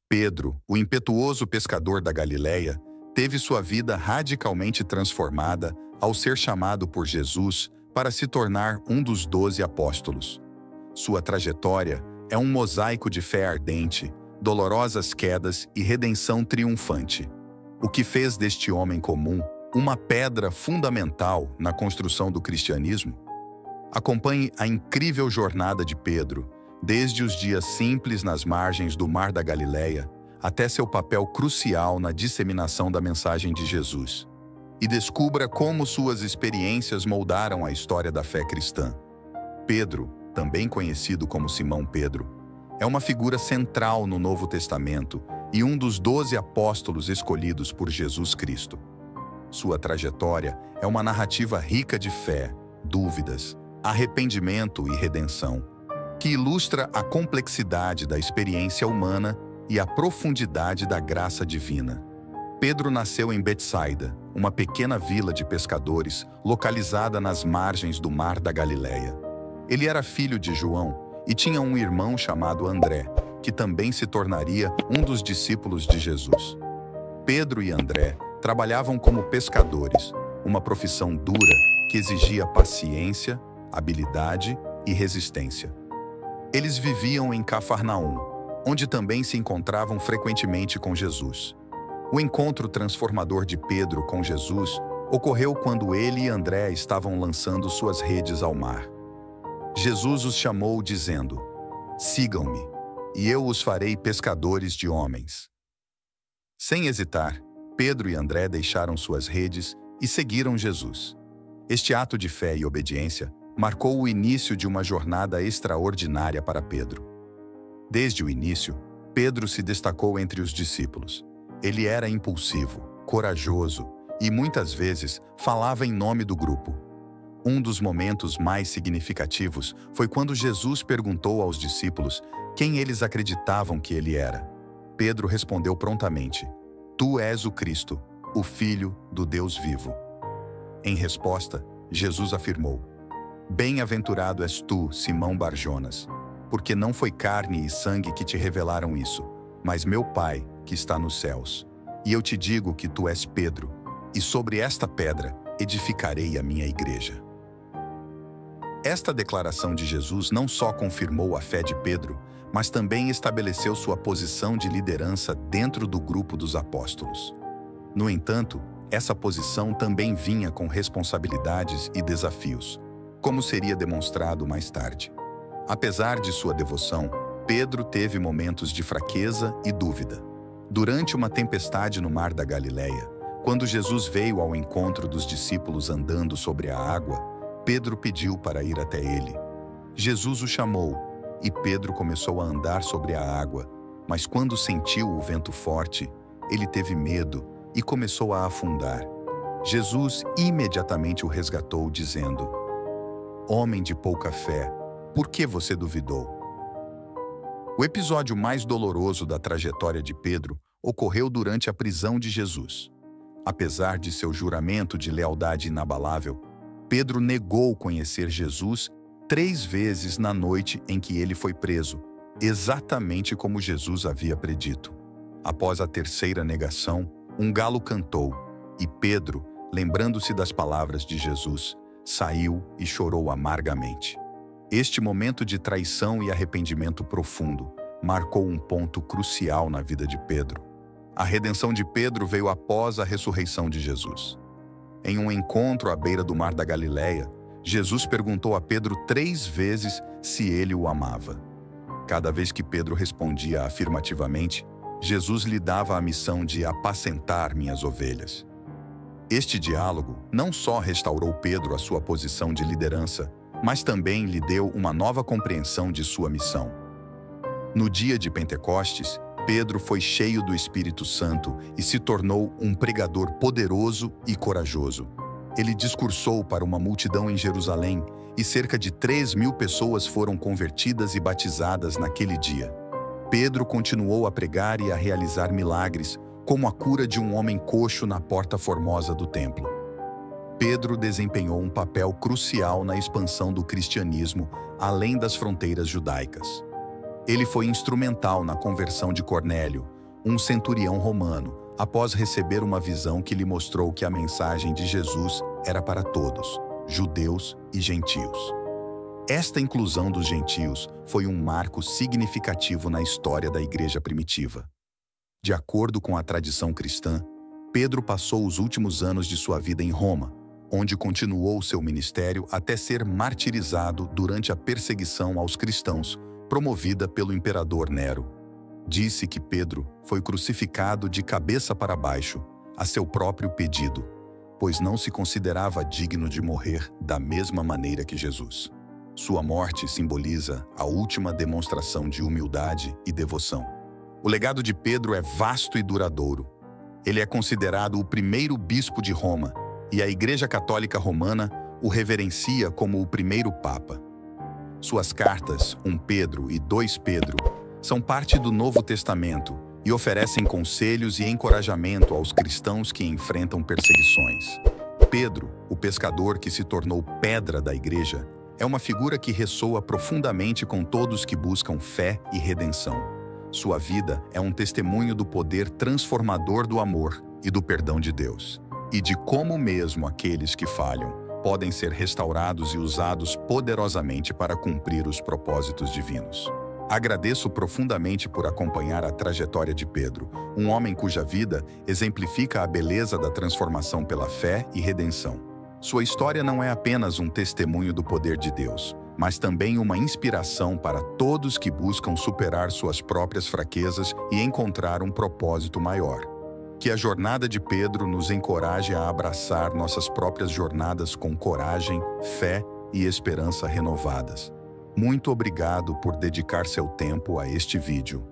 Pedro, o impetuoso pescador da Galileia, teve sua vida radicalmente transformada ao ser chamado por Jesus para se tornar um dos 12 apóstolos. Sua trajetória é um mosaico de fé ardente, dolorosas quedas e redenção triunfante, o que fez deste homem comum uma pedra fundamental na construção do cristianismo. Acompanhe a incrível jornada de Pedro, desde os dias simples nas margens do Mar da Galileia até seu papel crucial na disseminação da mensagem de Jesus. E descubra como suas experiências moldaram a história da fé cristã. Pedro, também conhecido como Simão Pedro, é uma figura central no Novo Testamento e um dos 12 apóstolos escolhidos por Jesus Cristo. Sua trajetória é uma narrativa rica de fé, dúvidas, arrependimento e redenção, que ilustra a complexidade da experiência humana e a profundidade da graça divina. Pedro nasceu em Betsaida, uma pequena vila de pescadores localizada nas margens do Mar da Galileia. Ele era filho de João e tinha um irmão chamado André, que também se tornaria um dos discípulos de Jesus. Pedro e André trabalhavam como pescadores, uma profissão dura que exigia paciência, habilidade e resistência. Eles viviam em Cafarnaum, onde também se encontravam frequentemente com Jesus. O encontro transformador de Pedro com Jesus ocorreu quando ele e André estavam lançando suas redes ao mar. Jesus os chamou dizendo: "Sigam-me, e eu os farei pescadores de homens." Sem hesitar, Pedro e André deixaram suas redes e seguiram Jesus. Este ato de fé e obediência marcou o início de uma jornada extraordinária para Pedro. Desde o início, Pedro se destacou entre os discípulos. Ele era impulsivo, corajoso e muitas vezes falava em nome do grupo. Um dos momentos mais significativos foi quando Jesus perguntou aos discípulos quem eles acreditavam que ele era. Pedro respondeu prontamente: "Tu és o Cristo, o Filho do Deus vivo." Em resposta, Jesus afirmou: "Bem-aventurado és tu, Simão Barjonas, porque não foi carne e sangue que te revelaram isso, mas meu Pai que está nos céus. E eu te digo que tu és Pedro, e sobre esta pedra edificarei a minha igreja." Esta declaração de Jesus não só confirmou a fé de Pedro, mas também estabeleceu sua posição de liderança dentro do grupo dos apóstolos. No entanto, essa posição também vinha com responsabilidades e desafios, como seria demonstrado mais tarde. Apesar de sua devoção, Pedro teve momentos de fraqueza e dúvida. Durante uma tempestade no Mar da Galileia, quando Jesus veio ao encontro dos discípulos andando sobre a água, Pedro pediu para ir até ele. Jesus o chamou, e Pedro começou a andar sobre a água, mas quando sentiu o vento forte, ele teve medo e começou a afundar. Jesus imediatamente o resgatou, dizendo: "Homem de pouca fé, por que você duvidou?" O episódio mais doloroso da trajetória de Pedro ocorreu durante a prisão de Jesus. Apesar de seu juramento de lealdade inabalável, Pedro negou conhecer Jesus 3 vezes na noite em que ele foi preso, exatamente como Jesus havia predito. Após a terceira negação, um galo cantou, e Pedro, lembrando-se das palavras de Jesus, saiu e chorou amargamente. Este momento de traição e arrependimento profundo marcou um ponto crucial na vida de Pedro. A redenção de Pedro veio após a ressurreição de Jesus. Em um encontro à beira do Mar da Galileia, Jesus perguntou a Pedro 3 vezes se ele o amava. Cada vez que Pedro respondia afirmativamente, Jesus lhe dava a missão de apacentar minhas ovelhas. Este diálogo não só restaurou Pedro a sua posição de liderança, mas também lhe deu uma nova compreensão de sua missão. No dia de Pentecostes, Pedro foi cheio do Espírito Santo e se tornou um pregador poderoso e corajoso. Ele discursou para uma multidão em Jerusalém e cerca de 3.000 pessoas foram convertidas e batizadas naquele dia. Pedro continuou a pregar e a realizar milagres, como a cura de um homem coxo na porta formosa do templo. Pedro desempenhou um papel crucial na expansão do cristianismo além das fronteiras judaicas. Ele foi instrumental na conversão de Cornélio, um centurião romano, após receber uma visão que lhe mostrou que a mensagem de Jesus era para todos, judeus e gentios. Esta inclusão dos gentios foi um marco significativo na história da igreja primitiva. De acordo com a tradição cristã, Pedro passou os últimos anos de sua vida em Roma, onde continuou seu ministério até ser martirizado durante a perseguição aos cristãos, promovida pelo imperador Nero. Disse que Pedro foi crucificado de cabeça para baixo, a seu próprio pedido, pois não se considerava digno de morrer da mesma maneira que Jesus. Sua morte simboliza a última demonstração de humildade e devoção. O legado de Pedro é vasto e duradouro. Ele é considerado o primeiro bispo de Roma, e a Igreja Católica Romana o reverencia como o primeiro Papa. Suas cartas, 1 Pedro e 2 Pedro, são parte do Novo Testamento e oferecem conselhos e encorajamento aos cristãos que enfrentam perseguições. Pedro, o pescador que se tornou pedra da Igreja, é uma figura que ressoa profundamente com todos que buscam fé e redenção. Sua vida é um testemunho do poder transformador do amor e do perdão de Deus, e de como mesmo aqueles que falham podem ser restaurados e usados poderosamente para cumprir os propósitos divinos. Agradeço profundamente por acompanhar a trajetória de Pedro, um homem cuja vida exemplifica a beleza da transformação pela fé e redenção. Sua história não é apenas um testemunho do poder de Deus, mas também uma inspiração para todos que buscam superar suas próprias fraquezas e encontrar um propósito maior. Que a jornada de Pedro nos encoraje a abraçar nossas próprias jornadas com coragem, fé e esperança renovadas. Muito obrigado por dedicar seu tempo a este vídeo.